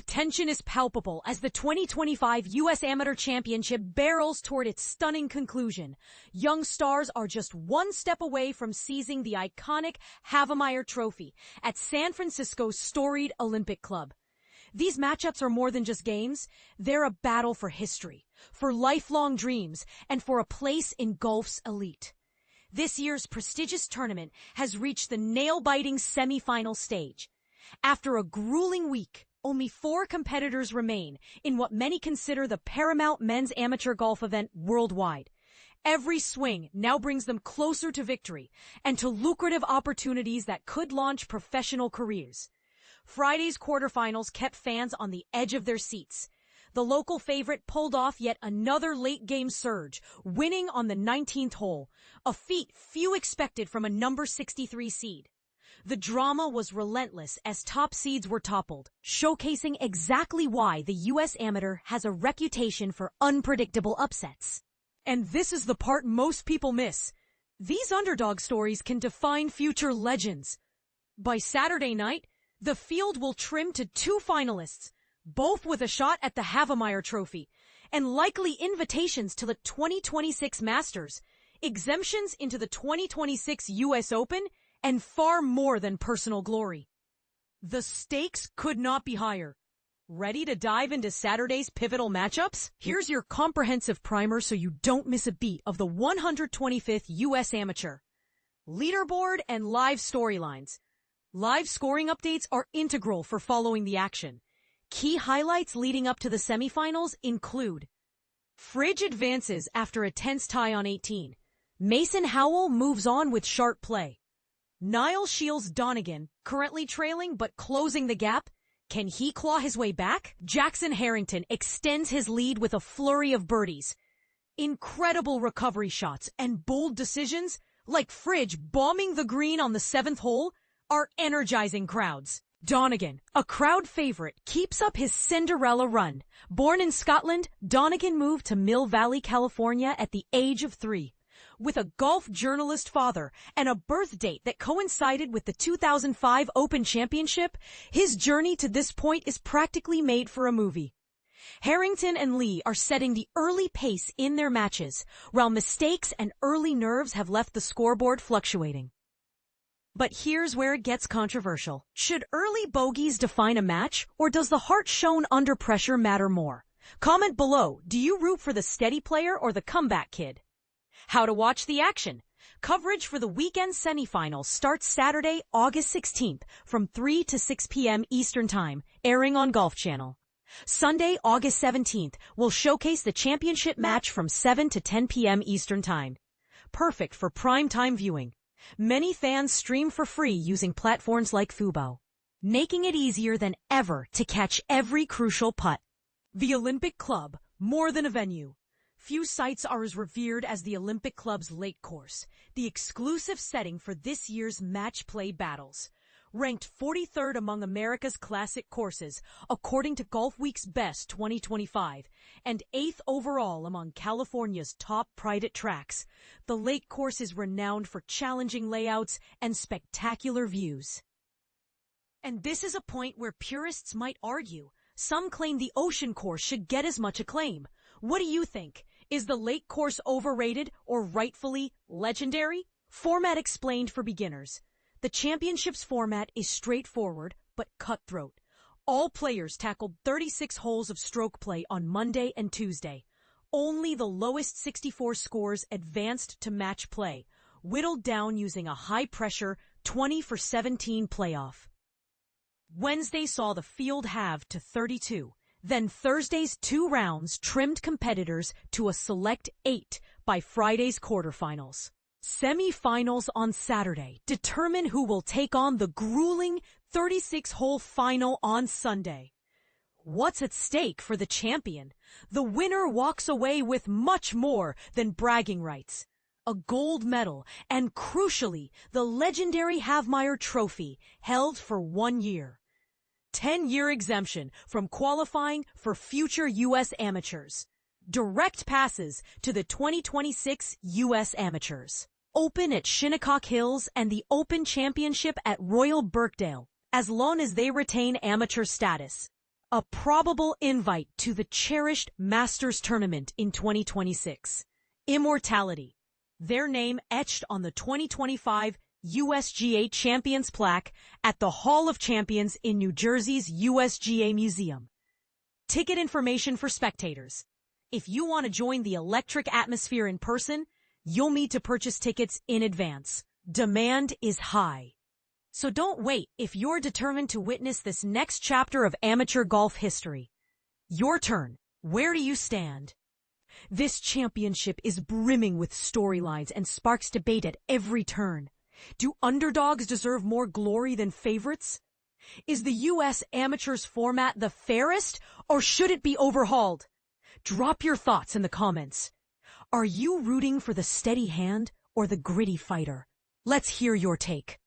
The tension is palpable as the 2025 U.S. Amateur Championship barrels toward its stunning conclusion. Young stars are just one step away from seizing the iconic Havemeyer Trophy at San Francisco's storied Olympic Club. These matchups are more than just games. They're a battle for history, for lifelong dreams, and for a place in golf's elite. This year's prestigious tournament has reached the nail-biting semifinal stage. After a grueling week, only 4 competitors remain in what many consider the paramount men's amateur golf event worldwide. Every swing now brings them closer to victory and to lucrative opportunities that could launch professional careers. Friday's quarterfinals kept fans on the edge of their seats. The local favorite pulled off yet another late-game surge, winning on the 19th hole, a feat few expected from a number 63 seed. The drama was relentless as top seeds were toppled, showcasing exactly why the U.S. Amateur has a reputation for unpredictable upsets. And this is the part most people miss. These underdog stories can define future legends. By Saturday night, the field will trim to 2 finalists, both with a shot at the Havemeyer Trophy, and likely invitations to the 2026 Masters, exemptions into the 2026 U.S. Open, and far more than personal glory. The stakes could not be higher. Ready to dive into Saturday's pivotal matchups? Here's your comprehensive primer so you don't miss a beat of the 125th U.S. Amateur. Leaderboard and live storylines. Live scoring updates are integral for following the action. Key highlights leading up to the semifinals include: Fridge advances after a tense tie on 18. Mason Howell moves on with sharp play. Niall shields Donegan, currently trailing but closing the gap. Can he claw his way back? Jackson Harrington extends his lead with a flurry of birdies. Incredible recovery shots and bold decisions, like Fridge bombing the green on the 7th hole, are energizing crowds. Donegan, a crowd favorite, keeps up his Cinderella run. Born in Scotland, Donegan moved to Mill Valley, California at the age of 3. With a golf journalist father and a birth date that coincided with the 2005 Open Championship, his journey to this point is practically made for a movie. Harrington and Lee are setting the early pace in their matches, while mistakes and early nerves have left the scoreboard fluctuating. But here's where it gets controversial. Should early bogeys define a match, or does the heart shown under pressure matter more? Comment below, do you root for the steady player or the comeback kid? How to watch the action. Coverage for the weekend semifinals starts Saturday, August 16th from 3 to 6 p.m. Eastern Time, airing on Golf Channel. Sunday, August 17th will showcase the championship match from 7 to 10 p.m. Eastern Time. Perfect for prime time viewing. Many fans stream for free using platforms like Fubo, making it easier than ever to catch every crucial putt. The Olympic Club, more than a venue. Few sites are as revered as the Olympic Club's Lake Course, the exclusive setting for this year's match play battles. Ranked 43rd among America's classic courses, according to Golfweek's Best 2025, and 8th overall among California's top private tracks, the Lake Course is renowned for challenging layouts and spectacular views. And this is a point where purists might argue. Some claim the Ocean Course should get as much acclaim. What do you think? Is the Lake Course overrated or rightfully legendary? Format explained for beginners. The championship's format is straightforward but cutthroat. All players tackled 36 holes of stroke play on Monday and Tuesday. Only the lowest 64 scores advanced to match play, whittled down using a high-pressure 20-for-17 playoff. Wednesday saw the field halve to 32. Then Thursday's 2 rounds trimmed competitors to a select 8 by Friday's quarterfinals. Semifinals on Saturday determine who will take on the grueling 36-hole final on Sunday. What's at stake for the champion? The winner walks away with much more than bragging rights. A gold medal and, crucially, the legendary Havemeyer Trophy, held for 1 year. 10-year exemption from qualifying for future U.S. amateurs. Direct passes to the 2026 U.S. Amateurs. Open at Shinnecock Hills and the Open Championship at Royal Birkdale, as long as they retain amateur status. a probable invite to the cherished Masters tournament in 2026. Immortality, their name etched on the 2025 USGA Champions plaque at the Hall of Champions in New Jersey's USGA Museum. Ticket information for spectators. If you want to join the electric atmosphere in person, you'll need to purchase tickets in advance. Demand is high. So don't wait if you're determined to witness this next chapter of amateur golf history. Your turn. Where do you stand? This championship is brimming with storylines and sparks debate at every turn. Do underdogs deserve more glory than favorites? Is the U.S. amateurs format the fairest, or should it be overhauled? Drop your thoughts in the comments. Are you rooting for the steady hand or the gritty fighter? Let's hear your take.